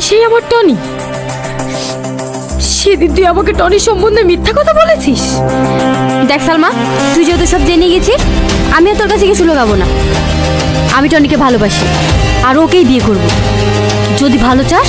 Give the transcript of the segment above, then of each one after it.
সেই আমার টনি। সেদিন তুই আমাকে টনির সম্বন্ধে মিথ্যা কথা বলেছিস। দেখ সালমা, তুই যেহেতু সব জেনে গেছিস, আমি আর তোর কাছে কিছু লুকাবো না। আমি টনিকে ভালোবাসি আর ওকেই বিয়ে করব। যদি ভালো চাস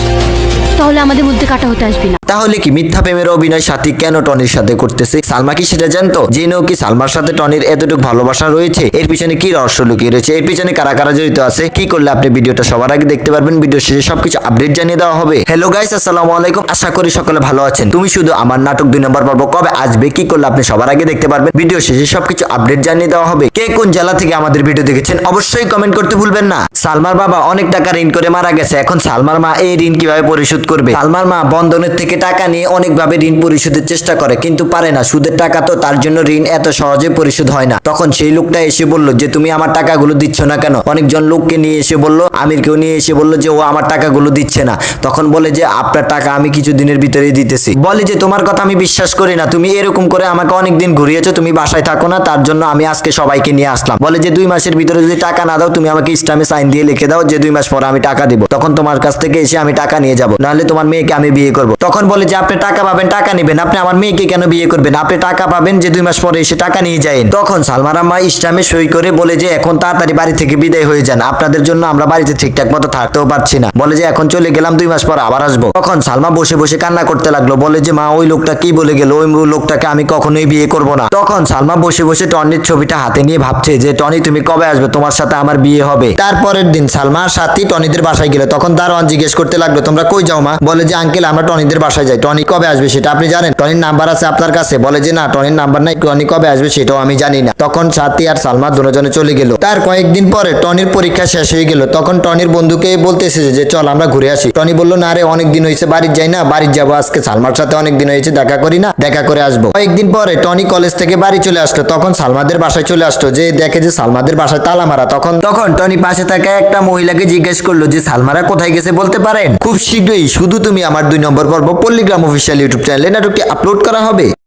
তাহলে আমাদের মধ্যে কাটা হতে আসবি না। তাহলে কি মিথ্যা প্রেমের অভিনয় সাথী কেন টনির সাথে করতেছে? সালমা কি সেটা জানতো? জেনেও কি সালমার সাথে টনির এতটুকু ভালোবাসা রয়েছে? এর পিছনে কি রহস্য লুকিয়ে রয়েছে? এর পিছনে কারা কারা জড়িত আছে? কি করলে আপনি ভিডিওটা সবার আগে দেখতে পারবেন? ভিডিও শেষে সবকিছু আপডেট জানিয়ে দেওয়া হবে। হ্যালো গাইস, আসসালামু আলাইকুম। আশা করি সকলে ভালো আছেন। তুমি শুধু আমার নাটক 2 নম্বর পর্ব কবে আসবে, কি করলে আপনি সবার আগে দেখতে পারবেন? ভিডিও শেষে সবকিছু আপডেট জানিয়ে দেওয়া হবে। কে কোন জেলা থেকে আমাদের ভিডিও দেখেছেন অবশ্যই কমেন্ট করতে ভুলবেন না। সালমার বাবা অনেক টাকা ঋণ করে মারা গেছে। এখন সালমার মা এই ঋণ কিভাবে পরিশোধ করবে? সালমার মা বন্ধনের থেকে টাকা নিয়ে অনেকভাবে ঋণ পরিশোধের চেষ্টা করে, কিন্তু পারে না। সুদের টাকা তো, তার জন্য ঋণ এত সহজে পরিশোধ হয় না। তখন সেই লোকটা এসে বলল যে তুমি আমার টাকাগুলো দিচ্ছ না কেন? অনেকজন লোককে নিয়ে এসে বলল, আমিরকেও নিয়ে এসে বলল যে ও আমার টাকাগুলো দিচ্ছে না। তখন বলে যে আপনার টাকা আমি কিছু দিনের ভিতরেই দিতেছি। বলে যে তোমার কথা আমি বিশ্বাস করি না, তুমি এরকম করে আমাকে অনেকদিন ঘুরিয়েছো, তুমি বাসায় থাকো না, তার জন্য আমি আজকে সবাইকে নিয়ে আসলাম। বলে যে 2 মাসের ভিতরে যদি টাকা না দাও, তুমি আমাকে ইসলামে সাইন দিয়ে লিখে দাও যে 2 মাস পরে আমি টাকা দিব। তখন তোমার কাছ থেকে এসে আমি টাকা নিয়ে যাব, নাহলে তোমার মেয়েকে আমি বিয়ে করব। তখন বলে যে আপনি টাকা পাবেন, টাকা নেবেন, আপনি আমার মেয়েকে কেন বিয়ে করবেন? আপনি টাকা পাবেন যে 2 মাস পরে এসে টাকা নিয়ে যাবেন। তখন সালমার আম্মা ইসলামে সই করে বলে যে এখন তাড়াতাড়ি বাড়ি থেকে বিদায় হয়ে যান, আপনাদের জন্য আমরা বাড়িতে ঠিকঠাক মতো থাকতেও পারছি না। বলে যে এখন চলে গেলাম, 2 মাস পর আবার আসবো। তখন সালমা বসে বসে কান্না করতে লাগলো। বলে যে মা, ওই লোকটা কি বলে গেল, ওই লোকটাকে আমি কখনোই বিয়ে করব না। তখন সালমা বসে বসে টনির ছবিটা হাতে নিয়ে ভাবছে যে টনি তুমি কবে আসবে, তোমার সাথে আমার বিয়ে হবে। তারপরের দিন সালমার সাথী টনিদের বাসায় গেল। তখন দারোয়ান জিজ্ঞেস করতে লাগলো তোমরা কই যাও মা? বলে যে আঙ্কেল আমরা টনিদের বাসায় যাই। টনি কবে আসবে সেটা আপনি জানেন? টনির নাম্বার আছে আপনার কাছে? বলে যে না, টনির নাম্বার নাই, টনি কবে আসবে সেটাও আমি জানি না। তখন সাথী আর সালমা দুজনে চলে গেল। তার কয়েকদিন পরে টনির পরীক্ষা শেষ হয়ে গেল। তখন টনির বন্ধুকে বলতেছে যে চল আমরা ঘুরে আসি। টনি বলল না রে, অনেকদিন হয়েছে বাড়ি যাই না, বাড়ি যাবো আজকে, সালমার সাথে অনেকদিন হয়েছে দেখা করি না, দেখা করে আসবো। কয়েকদিন পরে টনি কলেজ থেকে বাড়ি চলে আসলো। তখন সালমাদের বাসায় চলে আসলো, যে দেখে যে সালমাদের বাসায় তালা মারা। তখন টনি পাশে থাকা একটা মহিলাকে জিজ্ঞেস করলো যে সালমারা কোথায় গেছে বলতে পারেন? খুব শীঘ্রই শুধু তুমি আমার 2 নম্বর পর্ব পল্লীগ্রাম অফিসিয়াল ইউটিউব চ্যানেলে নাটকটি আপলোড করা হবে।